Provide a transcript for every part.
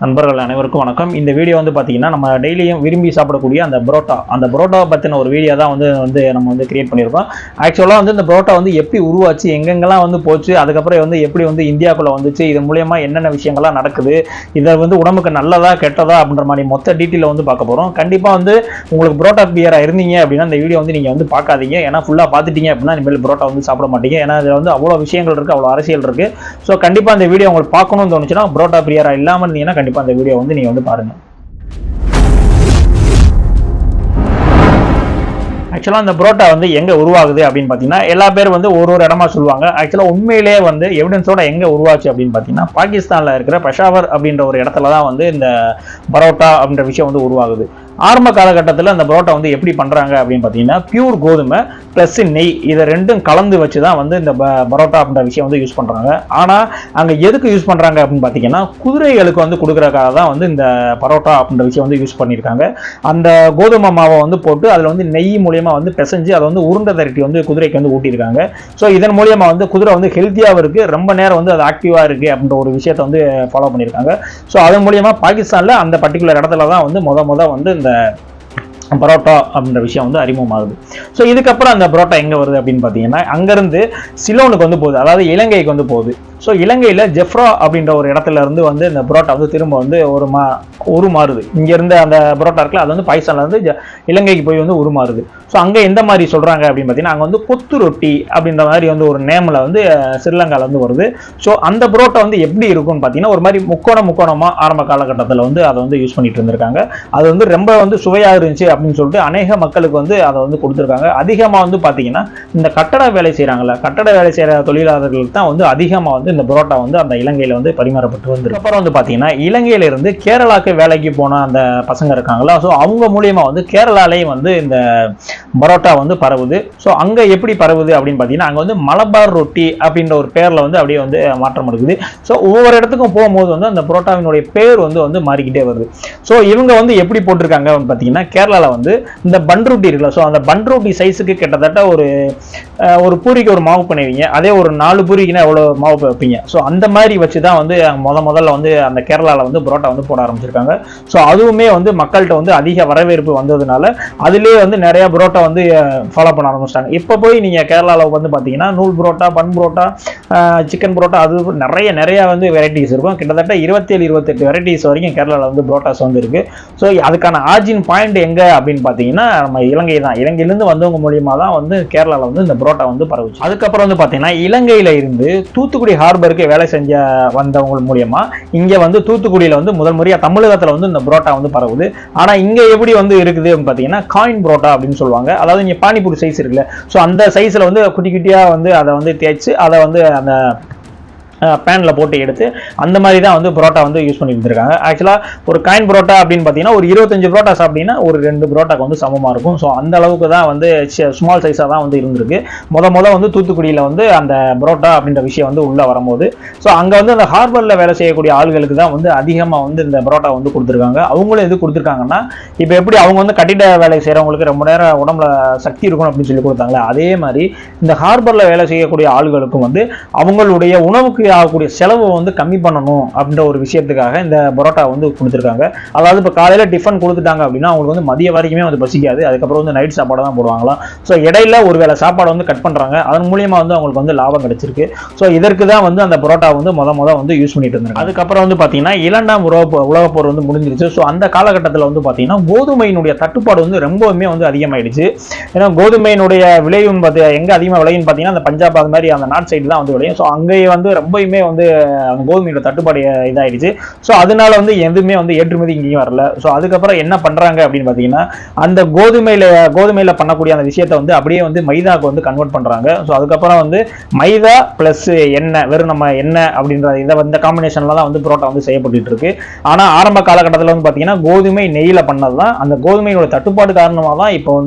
நண்பர்கள் அனைவருக்கும் வணக்கம். இந்த வீடியோ வந்து பார்த்தீங்கன்னா நம்ம டெய்லியும் விரும்பி சாப்பிடக்கூடிய அந்த பரோட்டாவை பற்றின ஒரு வீடியோ தான் நம்ம கிரியேட் பண்ணியிருக்கோம். ஆக்சுவலாக இந்த பரோட்டா எப்படி உருவாச்சு, எங்கெங்கெல்லாம் போச்சு, அதுக்கப்புறம் எப்படி இந்தியாவுக்குள்ள வந்துச்சு, இதன் மூலயமா என்னென்ன விஷயங்கள்லாம் நடக்குது, இதை உடம்புக்கு நல்லதா கெட்டதா அப்படின்ற மாதிரி மொத்த டீட்டெயில பார்க்க போகிறோம். கண்டிப்பாக உங்களுக்கு பரோட்டா பிரியராக இருந்தீங்க அப்படின்னா இந்த வீடியோ நீங்கள் பார்க்காதீங்க. ஏன்னா ஃபுல்லாக பார்த்துட்டீங்க அப்படின்னா இனிமேல் பரோட்டா சாப்பிட மாட்டீங்க. ஏன்னா இதில் அவ்வளோ விஷயங்கள் இருக்குது, அவ்வளோ அரசியல் இருக்குது. ஸோ கண்டிப்பாக இந்த வீடியோ உங்களுக்கு பார்க்கணும்னு தோணுச்சுன்னா பரோட்டா பிரியராக இல்லாமல் இருந்தீங்கன்னா கண்டிப்பா அந்த வீடியோ நீங்க பாருங்க. ஆக்சுவலா அந்த பரோட்டா எங்க உருவாகுது அப்படின்னு பாத்தீங்கன்னா எல்லா பேர் ஒரு இடமா சொல்லுவாங்க. ஆக்சுவலா உண்மையிலேயே எவிடன்ஸோட எங்க உருவாச்சு அப்படின்னு பாத்தீங்கன்னா பாகிஸ்தான்ல இருக்கிற பெஷாவர் அப்படின்ற ஒரு இடத்துல தான் இந்த பரோட்டா அப்படின்ற விஷயம் உருவாகுது. ஆரம்ப காலகட்டத்தில் அந்த பரோட்டா எப்படி பண்ணுறாங்க அப்படின்னு பார்த்தீங்கன்னா பியூர் கோதுமை ப்ளஸ் நெய் இதை ரெண்டும் கலந்து வச்சு தான் இந்த பரோட்டா அப்படின்ற விஷயம் யூஸ் பண்ணுறாங்க. ஆனால் அங்கே எதுக்கு யூஸ் பண்ணுறாங்க அப்படின்னு பார்த்தீங்கன்னா குதிரைகளுக்கு கொடுக்குறதுக்காக தான் இந்த பரோட்டா அப்படின்ற விஷயம் யூஸ் பண்ணியிருக்காங்க. அந்த கோதுமை மாவை போட்டு அதில் நெய் மூலியமாக பிசைஞ்சு அதை உருண்டை திரட்டி குதிரைக்கு ஊட்டியிருக்காங்க. ஸோ இதன் மூலியமாக குதிரை ஹெல்த்தியாகவும் இருக்குது, ரொம்ப நேரம் அது ஆக்டிவாக இருக்குது அப்படின்ற ஒரு விஷயத்தை ஃபாலோ பண்ணியிருக்காங்க. ஸோ அதன் மூலியமாக பாகிஸ்தானில் அந்த பர்டிகுலர் இடத்துல தான் முத இந்த பரோட்டா அப்படின்ற விஷயம் அறிமுகமாகுது. ஸோ இதுக்கப்புறம் அந்த பரோட்டா எங்கே வருது அப்படின்னு பார்த்தீங்கன்னா அங்கேருந்து சிலோனுக்கு போகுது, அதாவது இலங்கைக்கு போகுது. ஸோ இலங்கையில் ஜெஃப்ரா அப்படின்ற ஒரு இடத்துல இருந்து இந்த பரோட்டா திரும்ப உருமாறுது. இங்கேருந்து அந்த பரோட்டா இருக்குல்ல அது பாகிஸ்தான்லேருந்து இலங்கைக்கு போய் உருமாறுது. ஸோ அங்கே எந்த மாதிரி சொல்கிறாங்க அப்படின்னு பார்த்தீங்கன்னா அங்கே கொத்து ரொட்டி அப்படின்ற மாதிரி ஒரு நேமில் ஸ்ரீலங்காவில் வருது. ஸோ அந்த பரோட்டா எப்படி இருக்கும்னு பார்த்தீங்கன்னா ஒரு மாதிரி முக்கோணமாக ஆரம்ப காலகட்டத்தில் அதை யூஸ் பண்ணிட்டு இருந்திருக்காங்க. அது ரொம்ப சுவையாக இருந்துச்சு அப்படின்னு சொல்லிட்டு அநேக மக்களுக்கு அதை கொடுத்துருக்காங்க. அதிகமாக பார்த்தீங்கன்னா இந்த கட்டட வேலை செய்கிறாங்கல்ல, கட்டட வேலை செய்கிற தொழிலாளர்களுக்கு தான் அதிகமாக இந்த பரோட்டா அந்த இலங்கையில் பரிமாறப்பட்டு வந்திருக்கு. அப்புறம் பார்த்தீங்கன்னா இலங்கையில இருந்து கேரளாக்கு வேலைக்கு போன அந்த பசங்க இருக்காங்களா, ஸோ அவங்க மூலியமா கேரளாலேயும் இந்த பரோட்டா பரவுது. ஸோ அங்க எப்படி பரவுது அப்படின்னு பார்த்தீங்கன்னா அங்க மலபார் ரொட்டி அப்படின்ற ஒரு பேர்ல அப்படியே மாற்றம் எடுக்குது. ஸோ ஒவ்வொரு இடத்துக்கும் போகும்போது அந்த பரோட்டாவினுடைய பேர் மாறிக்கிட்டே வருது. ஸோ இவங்க எப்படி போட்டிருக்காங்க பார்த்தீங்கன்னா கேரளால இந்த பன் ரொட்டி இருக்குல்ல, ஸோ அந்த பன் ரொட்டி சைஸுக்கு கிட்டத்தட்ட ஒரு பூரிக்கு ஒரு மாவு பண்ணுவீங்க, அதே ஒரு 4 பூரிக்குன்னா எவ்வளவு மாவு வைப்பீங்க. ஸோ அந்த மாதிரி வச்சு தான் முதல்ல அந்த கேரளாவில் பரோட்டா போட ஆரம்பிச்சிருக்காங்க. ஸோ அதுவுமே மக்கள்கிட்ட அதிக வரவேற்பு வந்ததுனால அதுலேயே நிறைய பரோட்டா ஃபாலோ பண்ண ஆரம்பிச்சிட்டாங்க. இப்போ போய் நீங்கள் கேரளாவில் பார்த்தீங்கன்னா நூல் பரோட்டா, பன் பரோட்டா, சிக்கன் பரோட்டா, அது நிறைய வெரைட்டிஸ் இருக்கும். கிட்டத்தட்ட 27-28 வெரைட்டிஸ் வரைக்கும் கேரளாவில் பரோட்டாஸ் இருக்கு. ஸோ அதுக்கான ஆர்ஜின் பாயிண்ட் எங்க அப்படின்னு பார்த்தீங்கன்னா நம்ம இலங்கை தான். இலங்கையிலிருந்து வந்தவங்க மூலியமாக தான் கேரளாவில் இந்த பரோட்டா பரவுச்சு. அதுக்கப்புறம் பார்த்தீங்கன்னா இலங்கையில இருந்து தூத்துக்குடி ஹார்பருக்கு வேலை செஞ்ச வந்தவங்க மூலியமா இங்க தூத்துக்குடியில முதல் முறையா தமிழகத்துல இந்த பரோட்டா பரவுது. ஆனா இங்க எப்படி இருக்குது பாத்தீங்கன்னா காயின் பரோட்டா அப்படின்னு சொல்லுவாங்க. அதாவது இங்க பானிபூரி சைஸ் இருக்குல்ல, சோ அந்த சைஸ்ல குட்டி குட்டியா அதை தேய்ச்சு அதை அந்த பேன்ல போட்டு எடுத்து அந்த மாதிரி தான் பரோட்டா யூஸ் பண்ணி இருந்திருக்காங்க. ஆக்சுவலா ஒரு காயின் பரோட்டா அப்படின்னு பார்த்தீங்கன்னா ஒரு 25 பரோட்டா சாப்பிட்டீங்கன்னா ஒரு 2 பரோட்டாக்கு சமமா இருக்கும். ஸோ அந்த அளவுக்கு தான் ஸ்மால் சைஸாக தான் இருந்திருக்கு. முத தூத்துக்குடியில் அந்த பரோட்டா அப்படின்ற விஷயம் உள்ள வரும்போது ஸோ அங்கே அந்த ஹார்பரில் வேலை செய்யக்கூடிய ஆளுகளுக்கு தான் அதிகமாக இந்த பரோட்டா கொடுத்துருக்காங்க. அவங்களும் எது கொடுத்துருக்காங்கன்னா இப்போ எப்படி அவங்க கட்டிட வேலை செய்கிறவங்களுக்கு ரொம்ப நேரம் உடம்புல சக்தி இருக்கணும் அப்படின்னு சொல்லி கொடுத்தாங்களே, அதே மாதிரி இந்த ஹார்பரில் வேலை செய்யக்கூடிய ஆளுகளுக்கும் அவங்களுடைய உணவுக்கு ஆகக்கூடிய செலவு கம்மி பண்ணணும் அப்படின்ற ஒரு விஷயத்துக்காக இந்த பரோட்டா கொடுத்துருக்காங்க. அதாவது இப்போ காலையில டிஃபன் கொடுத்துட்டாங்க அப்படின்னா அவங்களுக்கு மதிய வரைக்குமே பசிக்காது. அதுக்கப்புறம் நைட் சாப்பாடு தான் போடுவாங்களாம். ஸோ இடையில ஒருவேளை சாப்பாடு கட் பண்றாங்க, அதன் மூலியமா அவங்களுக்கு லாபம் கிடைச்சிருக்கு. ஸோ இதற்கு தான் அந்த பரோட்டா முத யூஸ் பண்ணிட்டு இருந்தாங்க. அதுக்கப்புறம் பார்த்தீங்கன்னா 2ஆம் உலகப் போர் முடிஞ்சிருச்சு. ஸோ அந்த காலகட்டத்தில் பார்த்தீங்கன்னா கோதுமையினுடைய தட்டுப்பாடு ரொம்பவுமே அதிகமாயிடுச்சு. ஏன்னா கோதுமையினுடைய விளைவு எங்க அதிகமாக விளையுன்னு பார்த்தீங்கன்னா அந்த பஞ்சாப் அது மாதிரி அந்த நார்த் சைடு தான் விளையும். ஸோ அங்கேயே ரொம்ப அந்த கோதுமையோட தட்டுப்பாடு இதாயிடுச்சு. ஸோ அதனால எதுவுமே ஏற்றுமதி இங்கேயும் வரல. ஸோ அதுக்கப்புறம் என்ன பண்றாங்க அப்படின்னு பார்த்தீங்கன்னா அந்த கோதுமையில பண்ணக்கூடிய அந்த விஷயத்தை அப்படியே மைதாக்கு கன்வெர்ட் பண்றாங்க. ஸோ அதுக்கப்புறம் மைதா பிளஸ் எண்ணெய், வெறும் நம்ம எண்ணெய் அப்படின்ற இந்த காம்பினேஷன்ல தான் பரோட்டா செய்யப்பட்டு இருக்கு. ஆனா ஆரம்ப காலகட்டத்தில் பார்த்தீங்கன்னா கோதுமை நெய்யில பண்ணதுதான். அந்த கோதுமையோட தட்டுப்பாடு காரணமாக தான் இப்போ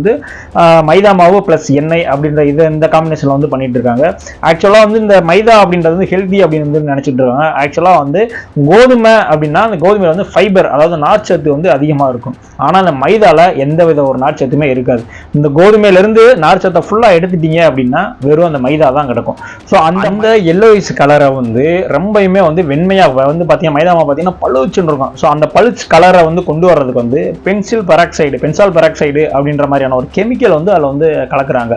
மைதா மாவு பிளஸ் எண்ணெய் அப்படின்ற இந்த காம்பினேஷன்ல பண்ணிட்டு இருக்காங்க. ஆக்சுவலா இந்த மைதா அப்படின்றது ஹெல்தி ஹெல்த்தி அப்படின்னு வந்து நினைச்சிட்டு இருக்காங்க. ஆக்சுவலா வந்து கோதுமை அப்படின்னா அந்த கோதுமையில வந்து ஃபைபர், அதாவது நார்ச்சத்து வந்து அதிகமா இருக்கும். ஆனா அந்த மைதால எந்த வித ஒரு நார்ச்சத்துமே இருக்காது. இந்த கோதுமையில இருந்து நார்ச்சத்தை ஃபுல்லா எடுத்துட்டீங்க அப்படின்னா வெறும் அந்த மைதா தான் கிடக்கும். ஸோ அந்த எல்லோயிஸ் கலரை வந்து ரொம்பயுமே வந்து வெண்மையா வந்து பார்த்தீங்கன்னா மைதா மாவு பார்த்தீங்கன்னா பழுச்சுன்னு இருக்கும். ஸோ அந்த பழுச்சு கலரை வந்து கொண்டு வர்றதுக்கு வந்து பென்சால் பெராக்சைடு அப்படின்ற மாதிரியான ஒரு கெமிக்கல் வந்து அதில் வந்து கலக்குறாங்க.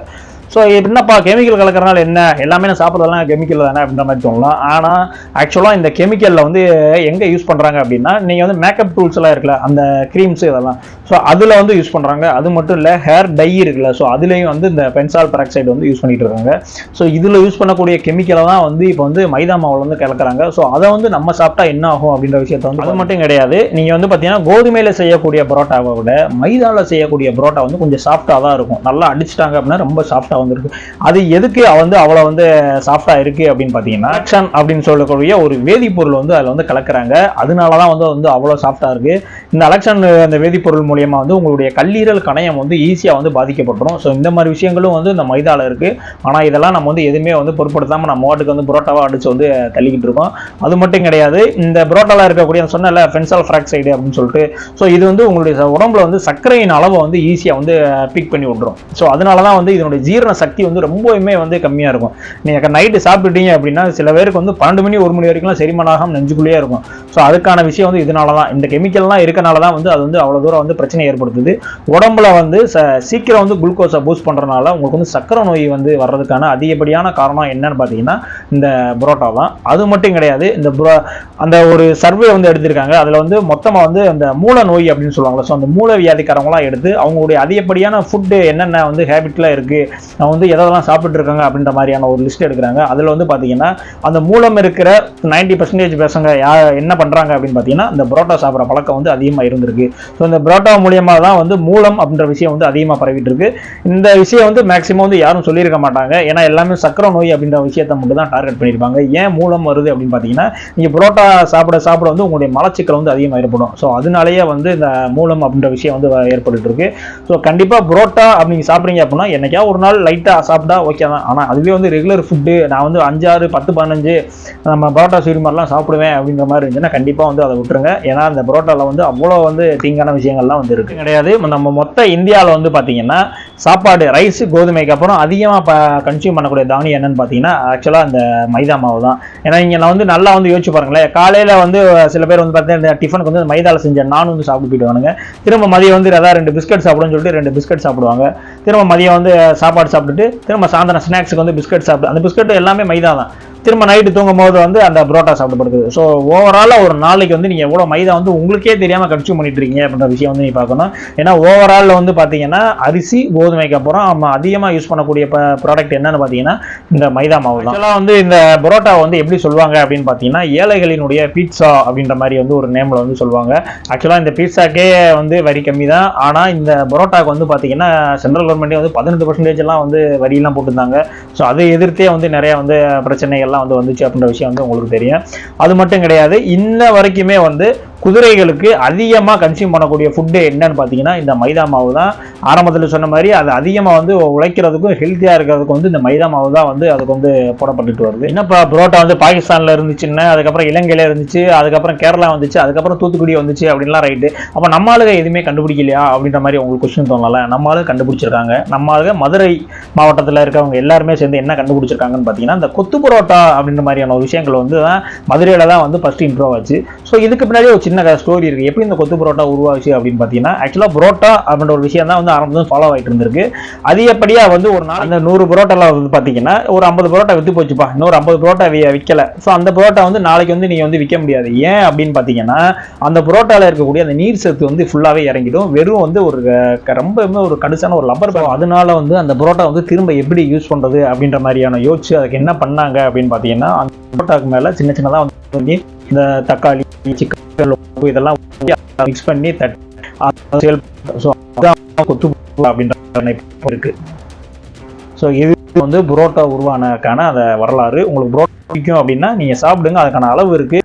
ஸோ என்னப்பா கெமிக்கல் கலக்கிறனால என்ன, எல்லாமே நான் சாப்பிட்றதெல்லாம் கெமிக்கல் தானே அப்படின்ற மாதிரி தோணலாம். ஆனால் ஆக்சுவலாக இந்த கெமிக்கலில் வந்து எங்கே யூஸ் பண்ணுறாங்க அப்படின்னா, நீங்கள் வந்து மேக்கப் டூல்ஸ் எல்லாம் இருக்குல்ல, அந்த க்ரீம்ஸு இதெல்லாம், ஸோ அதில் வந்து யூஸ் பண்ணுறாங்க. அது மட்டும் இல்லை, ஹேர் டை இருக்குல்ல, ஸோ அதுலேயும் வந்து இந்த பென்சால் பெராக்சைடு வந்து யூஸ் பண்ணிட்டு இருக்காங்க. ஸோ இதில் யூஸ் பண்ணக்கூடிய கெமிக்கலை தான் வந்து இப்போ வந்து மைதா மாவில் வந்து கலக்கிறாங்க. ஸோ அதை வந்து நம்ம சாப்பிட்டா என்ன ஆகும் அப்படின்ற விஷயத்த வந்து அது மட்டும் கிடையாது. நீங்கள் வந்து பார்த்தீங்கன்னா கோதுமையில் செய்யக்கூடிய பரோட்டாவை விட மைதாவில் செய்யக்கூடிய பரோட்டா வந்து கொஞ்சம் சாஃப்டாக தான் இருக்கும். நல்லா அடிச்சிட்டாங்க அப்படின்னா ரொம்ப சாஃப்டாக வந்துருக்கு. அது எதுக்கு வந்து அவ்வளவு வந்து சாஃப்டா இருக்கு அப்படின்னு பாத்தீங்கன்னா, ஆக்ஷன் அப்படின்னு சொல்லக்கூடிய ஒரு வேதிப்பொருள் வந்து அதுல வந்து கலக்குறாங்க. அதனாலதான் வந்து அவ்வளவு சாஃப்டா இருக்கு. இந்த அலெக்சான் அந்த வேதிப்பொருள் மூலியமா வந்து உங்களுடைய கல்லீரல் கணையம் வந்து ஈஸியா வந்து பாதிக்கப்பட்டுரும். ஸோ இந்த மாதிரி விஷயங்களும் வந்து இந்த மைதால இருக்கு. ஆனா இதெல்லாம் நம்ம வந்து எதுவுமே வந்து பொருட்படுத்தாம நம்ம வாட்டுக்கு வந்து புரோட்டாவா அடிச்சு வந்து தள்ளிக்கிட்டு இருக்கோம். அது மட்டும் கிடையாது, இந்த புரோட்டால இருக்கக்கூடிய சொன்னல பென்சால் பெராக்சைடு அப்படின்னு சொல்லிட்டு, ஸோ இது வந்து உங்களுடைய உடம்புல வந்து சர்க்கரையின் அளவை வந்து ஈஸியா வந்து பிக் பண்ணி விட்டுரும். ஸோ அதனாலதான் வந்து இதனுடைய ஜீரண சக்தி வந்து ரொம்பவுமே வந்து கம்மியா இருக்கும். நீங்க நைட்டு சாப்பிட்டுட்டீங்க அப்படின்னா சில பேருக்கு வந்து 12 மணி 1 மணி வரைக்கும் செரிமானம் நெஞ்சுக்குள்ளேயே இருக்கும். ஸோ அதுக்கான விஷயம் வந்து இதனாலதான், இந்த கெமிக்கல்லாம் இருக்கனாலதான் வந்து அது வந்து அவ்வளவு தூரம் வந்து பிரச்சனை ஏற்படுத்துது. உடம்புல வந்து சீக்கிரம் வந்து குளுக்கோஸை பூஸ்ட் பண்றதுனால உங்களுக்கு வந்து சக்கரை நோய் வந்து வர்றதுக்கான அதிகப்படியான காரணம் என்னன்னு பாத்தீங்கன்னா இந்த புரோட்டா தான். அது மட்டும் கிடையாது, இந்த அந்த ஒரு சர்வே வந்து எடுத்திருக்காங்க. அதுல வந்து மொத்தமா வந்து அந்த மூல நோய் அப்படின்னு சொல்லுவாங்க. ஸோ அந்த மூல வியாதிக்காரங்களாம் எடுத்து அவங்களுடைய அதிகப்படியான ஃபுட்டு என்னென்ன வந்து ஹேபிட்லாம் இருக்கு, வந்து எதெல்லாம் சாப்பிட்டு இருக்காங்க அப்படின்ற மாதிரியான ஒரு லிஸ்ட் எடுக்கிறாங்க. அதுல வந்து பாத்தீங்கன்னா அந்த மூலம் இருக்கிற 90% பசங்க என்ன பண்றாங்க அப்படின்னு பாத்தீங்கன்னா இந்த புரோட்டா சாப்பிட்ற பழக்கம் வந்து அதிகமா இருந்திருக்கு. ஸோ இந்த புரோட்டா மூலியமா தான் வந்து மூலம் அப்படின்ற விஷயம் வந்து அதிகமா பரவிட்டு இருக்கு. இந்த விஷயம் வந்து மேக்சிமம் வந்து யாரும் சொல்லியிருக்க மாட்டாங்க. ஏன்னா எல்லாமே சக்கரை நோய் அப்படின்ற விஷயத்தை மட்டும் தான் டார்கெட் பண்ணியிருப்பாங்க. ஏன் மூலம் வருது அப்படின்னு பாத்தீங்கன்னா, நீங்க புரோட்டா சாப்பிட வந்து உங்களுடைய மலச்சிக்கல் வந்து அதிகமாக ஏற்படும். ஸோ அதனாலேயே வந்து இந்த மூலம் அப்படின்ற விஷயம் வந்து ஏற்பட்டு இருக்கு. ஸோ கண்டிப்பா புரோட்டா அப்படிங்க சாப்பிட்றீங்க அப்படின்னா என்னைக்கா ஒரு நாள் லைட்டா சாப்பிட்டா ஓகே தான். ஆனால் அதுவே வந்து ரெகுலர் ஃபுட்டு நான் வந்து 5, 6, 10, 15 நம்ம பரோட்டா சூரி மாதிரிலாம் சாப்பிடுவேன் அப்படின்ற மாதிரி இருந்துச்சுன்னா கண்டிப்பாக வந்து அதை விட்டுருங்க. ஏன்னா அந்த பரோட்டாவில் வந்து அவ்வளோ வந்து தீங்கான விஷயங்கள்லாம் வந்து இருக்கு கிடையாது. நம்ம மொத்த இந்தியாவில் வந்து பார்த்தீங்கன்னா சாப்பாடு ரைஸ் கோதுமைக்கு அப்புறம் அதிகமாக கன்சியூம் பண்ணக்கூடிய தானியம் என்னன்னு பார்த்தீங்கன்னா ஆக்சுவலாக அந்த மைதா மாவு தான். ஏன்னா இங்கே நான் வந்து நல்லா வந்து யோசிச்சு பாருங்களேன், காலையில் வந்து சில பேர் வந்து பார்த்தீங்கன்னா டிஃபனுக்கு வந்து மைதாவில் செஞ்ச நான் வந்து சாப்பிட்டு போயிடுவானுங்க. திரும்ப மதியம் வந்து ஏதாவது 2 பிஸ்கட் சாப்பிடுன்னு சொல்லிட்டு 2 பிஸ்கட் சாப்பிடுவாங்க. திரும்ப மதியம் வந்து சாப்பாடு சாப்பிட்டுட்டு திரும்ப சாயந்தரம் ஸ்நாக்ஸுக்கு வந்து பிஸ்கட் சாப்பிட்டு, அந்த பிஸ்கட் எல்லாமே மைதா தான். திரும்ப நைட்டு தூங்கும் போது வந்து அந்த புரோட்டா சாப்பிடப்படுது. ஸோ ஓவராலாக ஒரு நாளைக்கு வந்து நீங்கள் எவ்வளோ மைதா வந்து உங்களுக்கே தெரியாமல் கன்சியூம் பண்ணிட்டு இருக்கீங்க அப்படின்ற விஷயம் வந்து நீ பார்க்கணும். ஏன்னா ஓவராலில் வந்து பார்த்தீங்கன்னா அரிசி கோதுமைக்கு அப்புறம் நம்ம அதிகமாக யூஸ் பண்ணக்கூடிய ப்ராடக்ட் என்னன்னு பார்த்தீங்கன்னா இந்த மைதா மாவு தான். இதெல்லாம் வந்து இந்த புரோட்டா வந்து எப்படி சொல்லுவாங்க அப்படின்னு பார்த்தீங்கன்னா ஏழைகளினுடைய பீட்சா அப்படின்ற மாதிரி வந்து ஒரு நேமில் வந்து சொல்லுவாங்க. ஆக்சுவலாக இந்த பீட்சாக்கே வந்து வரி கம்மி தான். ஆனால் இந்த புரோட்டாக்கு வந்து பார்த்தீங்கன்னா சென்ட்ரல் கவர்மெண்ட்டே வந்து 18% எல்லாம் வந்து வரியெல்லாம் போட்டுருந்தாங்க. ஸோ அதை எதிர்த்தே வந்து நிறைய வந்து பிரச்சனைகள் வந்து வந்துச்சு அப்படின்ற விஷயம் வந்து உங்களுக்கு தெரியும். அது மட்டும் கிடையாது, இன்ன வரைக்குமே வந்து குதிரைகளுக்கு அதிகமாக கன்சியூம் பண்ணக்கூடிய ஃபுட்டு என்னன்னு பார்த்தீங்கன்னா இந்த மைதா மாவு தான். ஆரம்பத்தில் சொன்ன மாதிரி அது அதிகமாக வந்து உழைக்கிறதுக்கும் ஹெல்த்தியாக இருக்கிறதுக்கும் வந்து இந்த மைதா மாவு தான் வந்து அதுக்கு வந்து போடப்பட்டுட்டு வருது. என்னப்பா புரோட்டா வந்து பாகிஸ்தானில் இருந்துச்சுன்னா, அதுக்கப்புறம் இலங்கையில் இருந்துச்சு, அதுக்கப்புறம் கேரளா வந்துச்சு, அதுக்கப்புறம் தூத்துக்குடி வந்துச்சு அப்படின்லாம் ரைட்டு. அப்போ நம்ம ஆளுங்க எதுவுமே கண்டுபிடிக்கலையா அப்படின்ற மாதிரி உங்களுக்கு கொஸ்டின் தோணல. நம்ம ஆளுங்க கண்டுபிடிச்சிருக்காங்க. நம்ம ஆளுங்க மதுரை மாவட்டத்தில் இருக்கவங்க எல்லாருமே சேர்ந்து என்ன கண்டுபிடிச்சிருக்காங்கன்னு பார்த்தீங்கன்னா இந்த கொத்து புரோட்டா அப்படின்ற மாதிரியான ஒரு விஷயங்கள் வந்து தான் மதுரையில் தான் வந்து ஃபர்ஸ்ட் இன்ட்ரோ ஆச்சு. ஸோ இதுக்கு பின்னாடி ஒரு சின்ன ஸ்டோரி இருக்கு. எப்படி இந்த கொத்து புரோட்டா உருவாச்சு அப்படின்னு பார்த்தீங்கன்னா, ஆக்சுவலாக புரோட்டா அப்படின்ற ஒரு விஷயம் தான் வந்து ஆரம்பத்தில் ஃபாலோ ஆகிட்டு இருந்திருக்கு. அதிகப்படியாக வந்து ஒரு நாள் அந்த 100 புரோட்டால வந்து பார்த்தீங்கன்னா ஒரு 50 புரோட்டா வித்து போச்சுப்பா, இன்னொரு 50 புரோட்டா விற்கல. ஸோ அந்த புரோட்டா வந்து நாளைக்கு வந்து நீங்கள் வந்து விற்க முடியாது. ஏன் அப்படின்னு பார்த்தீங்கன்னா அந்த புரோட்டாவில் இருக்கக்கூடிய அந்த நீர் சத்து வந்து ஃபுல்லாகவே இறங்கிடும். வெறும் வந்து ஒரு ரொம்ப ஒரு கடுசான ஒரு லப்பர். அதனால வந்து அந்த புரோட்டா வந்து திரும்ப எப்படி யூஸ் பண்ணுறது அப்படின்ற மாதிரியான யோசிச்சு அதுக்கு என்ன பண்ணாங்க அப்படின்னு பார்த்தீங்கன்னா, அந்த புரோட்டாக்கு மேலே சின்ன சின்னதாக வந்து இந்த தக்காளி சிக்கன் இதெல்லாம் மிக்ஸ் பண்ணி கொத்து அப்படின்ற இருக்கு. ஸோ இது வந்து புரோட்டா உருவானதுக்கான அந்த வரலாறு. உங்களுக்கு புரோட்டா பிடிக்கும் அப்படின்னா நீங்க சாப்பிடுங்க, அதுக்கான அளவு இருக்கு.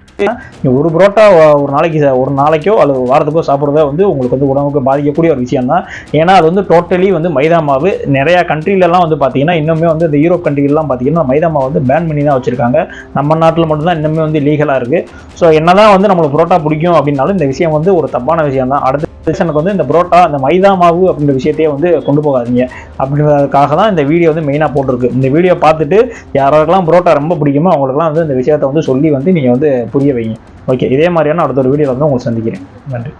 ஒரு புரோட்டா ஒரு நாளைக்கோ அல்லது வாரத்துக்கோ சாப்பிட்றத வந்து உங்களுக்கு வந்து உடம்புக்கு பாதிக்கக்கூடிய ஒரு விஷயம் தான். ஏன்னா அது வந்து டோட்டலி வந்து மைதா மாவு. நிறையா கண்ட்ரிலெலாம் வந்து பார்த்தீங்கன்னா இன்னுமே வந்து இந்த யூரோப் கண்ட்ரிலாம் பார்த்தீங்கன்னா மைதா மாவு வந்து பேன் பண்ணி தான் வச்சிருக்காங்க. நம்ம நாட்டில் மட்டும்தான் இன்னுமே வந்து லீகலாக இருக்குது. ஸோ என்னதான் வந்து நம்மளுக்கு புரோட்டா பிடிக்கும் அப்படின்னாலும் இந்த விஷயம் வந்து ஒரு தப்பான விஷயம் தான். அடுத்த சீசனுக்கு வந்து இந்த புரோட்டா இந்த மைதா மாவு அப்படின்ற விஷயத்தையே வந்து கொண்டு போகாதீங்க அப்படின்றதுக்காக தான் இந்த வீடியோ வந்து மெயினாக போட்டிருக்கு. இந்த வீடியோ பார்த்துட்டு யாராருக்கெல்லாம் புரோட்டா ரொம்ப பிடிக்குமோ அவங்களுக்குலாம் வந்து இந்த விஷயத்தை வந்து சொல்லி வந்து நீங்கள் வந்து புரிய வைங்க. ஓகே, இதே மாதிரியான அடுத்த ஒரு வீடியோவில் வந்து உங்களை சந்திக்கிறேன். நன்றி.